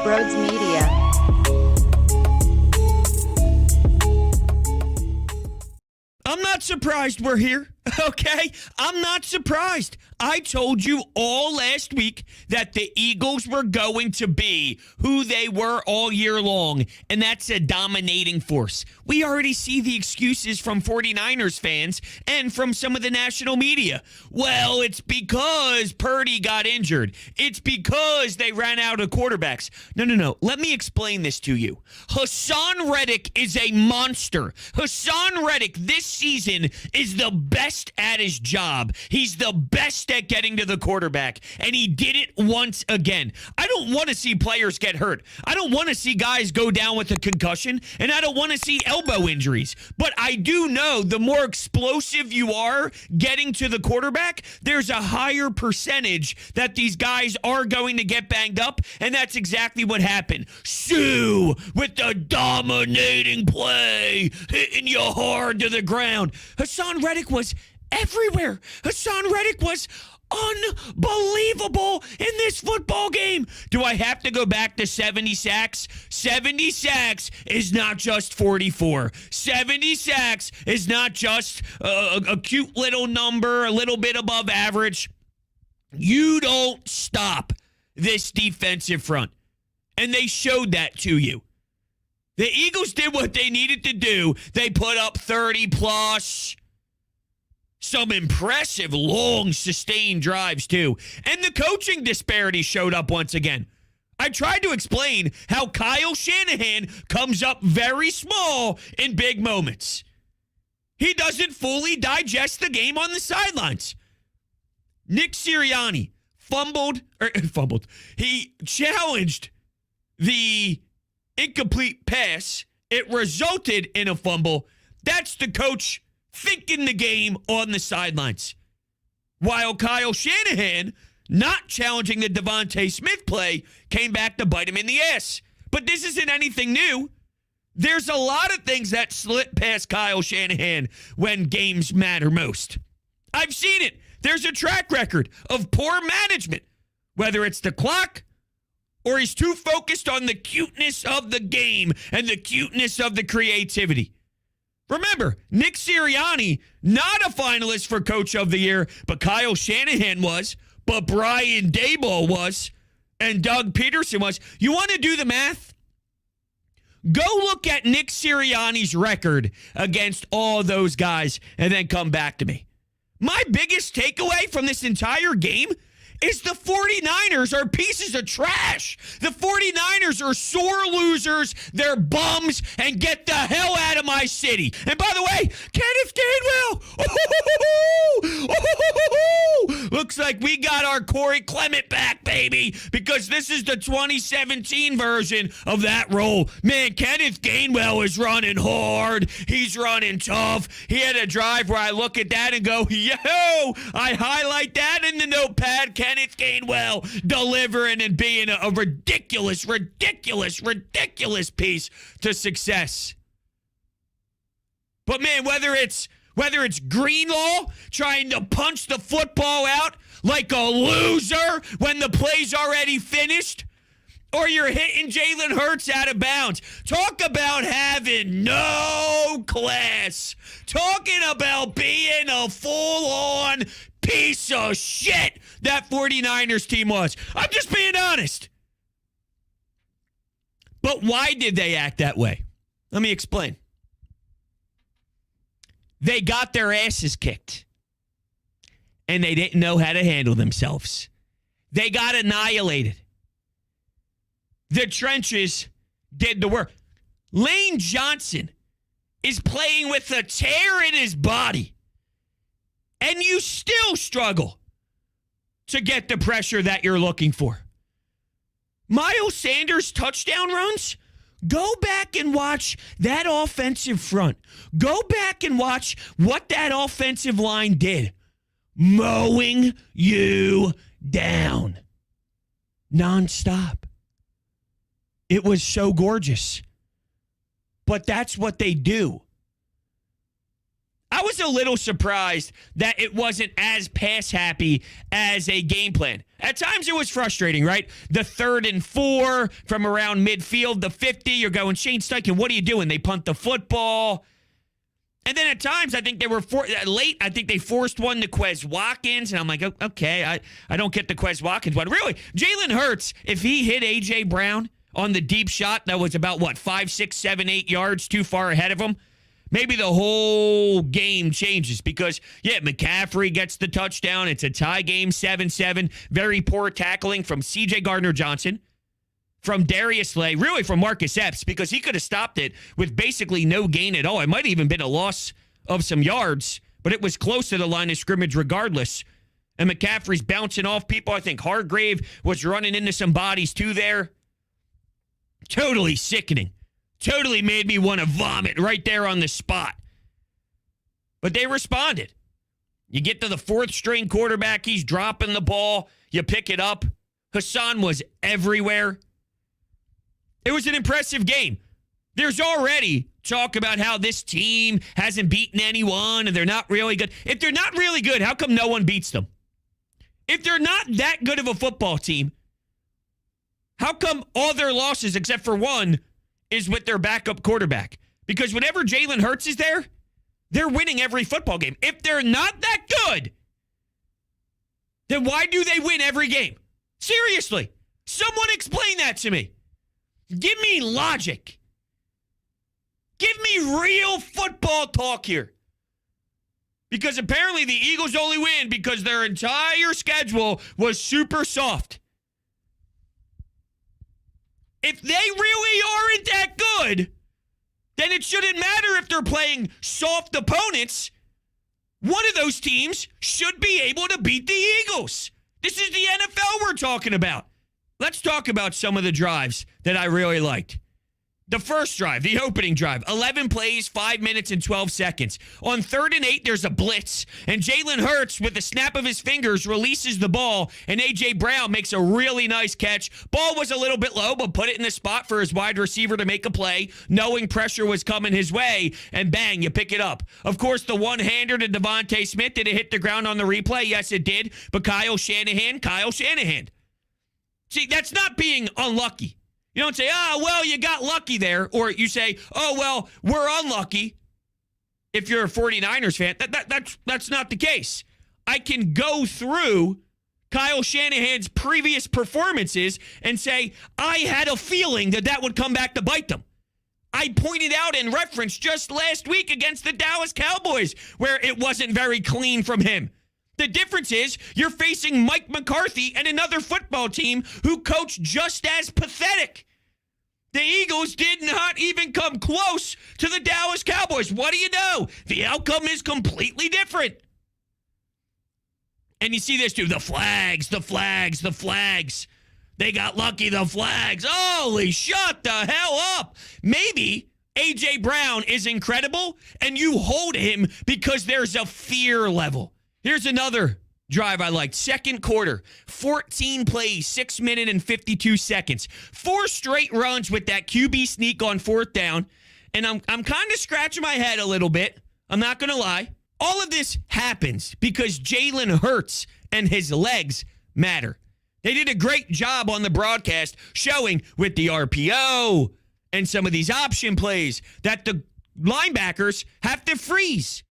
Brodes Media. I'm not surprised we're here, okay? I'm not surprised. I told you all last week that the Eagles were going to be who they were all year long, and that's a dominating force. We already see the excuses from 49ers fans and from some of the national media. Well, it's because Purdy got injured. It's because they ran out of quarterbacks. No. Let me explain this to you. Hassan Reddick is a monster. Hassan Reddick this season is the best at his job. He's the best at getting to the quarterback, and he did it once again. I don't want to see players get hurt. I don't want to see guys go down with a concussion, and I don't want to see elbow injuries. But I do know the more explosive you are getting to the quarterback, there's a higher percentage that these guys are going to get banged up, and that's exactly what happened. Sue with the dominating play, hitting you hard to the ground. Hassan Reddick was everywhere. Hassan Reddick was unbelievable in this football game. Do I have to go back to 70 sacks? 70 sacks is not just 44. 70 sacks is not just a cute little number, a little bit above average. You don't stop this defensive front. And they showed that to you. The Eagles did what they needed to do. They put up 30 plus. Some impressive, long, sustained drives, too. And the coaching disparity showed up once again. I tried to explain how Kyle Shanahan comes up very small in big moments. He doesn't fully digest the game on the sidelines. Nick Sirianni fumbled. He challenged the incomplete pass. It resulted in a fumble. That's the coach thinking the game on the sidelines. While Kyle Shanahan, not challenging the Devontae Smith play, came back to bite him in the ass. But this isn't anything new. There's a lot of things that slip past Kyle Shanahan when games matter most. I've seen it. There's a track record of poor management, whether it's the clock or he's too focused on the cuteness of the game and the cuteness of the creativity. Remember, Nick Sirianni, not a finalist for Coach of the Year, but Kyle Shanahan was, but Brian Daboll was, and Doug Peterson was. You want to do the math? Go look at Nick Sirianni's record against all those guys and then come back to me. My biggest takeaway from this entire game is the 49ers are pieces of trash. The 49ers are sore losers. They're bums, and get the hell out of my city. And by the way, Kenneth Gainwell. Looks like we got our Corey Clement back, baby, because this is the 2017 version of that role. Man, Kenneth Gainwell is running hard. He's running tough. He had a drive where I look at that and go, yo, I highlight that in the notepad. Kenneth Gainwell delivering and being a ridiculous piece to success. But man, whether it's Greenlaw trying to punch the football out like a loser when the play's already finished, or you're hitting Jalen Hurts out of bounds. Talk about having no class. Talking about being a full-on piece of shit that 49ers team was. I'm just being honest. But why did they act that way? Let me explain. They got their asses kicked, and they didn't know how to handle themselves. They got annihilated. The trenches did the work. Lane Johnson is playing with a tear in his body, and you still struggle to get the pressure that you're looking for. Miles Sanders' touchdown runs, go back and watch that offensive front. Go back and watch what that offensive line did. Mowing you down. Nonstop. It was so gorgeous. But that's what they do. I was a little surprised that it wasn't as pass happy as a game plan. At times it was frustrating, right? The 3rd and 4 from around midfield, the 50, you're going, Shane Steichen, what are you doing? They punt the football. And then at times, I think they were late. I think they forced one to Quez Watkins. And I'm like, okay, I don't get the Quez Watkins one. Really, Jalen Hurts, if he hit A.J. Brown on the deep shot that was about, 5, 6, 7, 8 yards too far ahead of him, maybe the whole game changes because, McCaffrey gets the touchdown. It's a tie game, 7-7. Very poor tackling from C.J. Gardner-Johnson, from Darius Slay, really from Marcus Epps, because he could have stopped it with basically no gain at all. It might have even been a loss of some yards, but it was close to the line of scrimmage regardless. And McCaffrey's bouncing off people. I think Hargrave was running into some bodies too there. Totally sickening. Totally made me want to vomit right there on the spot. But they responded. You get to the 4th string quarterback. He's dropping the ball. You pick it up. Hassan was everywhere. It was an impressive game. There's already talk about how this team hasn't beaten anyone and they're not really good. If they're not really good, how come no one beats them? If they're not that good of a football team, how come all their losses, except for one, is with their backup quarterback? Because whenever Jalen Hurts is there, they're winning every football game. If they're not that good, then why do they win every game? Seriously, someone explain that to me. Give me logic. Give me real football talk here. Because apparently the Eagles only win because their entire schedule was super soft. If they really aren't that good, then it shouldn't matter if they're playing soft opponents. One of those teams should be able to beat the Eagles. This is the NFL we're talking about. Let's talk about some of the drives that I really liked. The first drive, the opening drive, 11 plays, 5 minutes and 12 seconds. On 3rd and 8, there's a blitz, and Jalen Hurts, with the snap of his fingers, releases the ball, and A.J. Brown makes a really nice catch. Ball was a little bit low, but put it in the spot for his wide receiver to make a play, knowing pressure was coming his way, and bang, you pick it up. Of course, the one-hander to Devontae Smith, did it hit the ground on the replay? Yes, it did, but Kyle Shanahan. See, that's not being unlucky. You don't say, you got lucky there. Or you say, we're unlucky. If you're a 49ers fan, that's not the case. I can go through Kyle Shanahan's previous performances and say, I had a feeling that would come back to bite them. I pointed out in reference just last week against the Dallas Cowboys where it wasn't very clean from him. The difference is you're facing Mike McCarthy and another football team who coach just as pathetic. The Eagles did not even come close to the Dallas Cowboys. What do you know? The outcome is completely different. And you see this too, the flags. They got lucky, the flags. Holy, shut the hell up. Maybe A.J. Brown is incredible and you hold him because there's a fear level. Here's another drive I liked. Second quarter, 14 plays, 6 minutes and 52 seconds. 4 straight runs with that QB sneak on 4th down. And I'm kind of scratching my head a little bit. I'm not going to lie. All of this happens because Jalen Hurts and his legs matter. They did a great job on the broadcast showing with the RPO and some of these option plays that the linebackers have to freeze.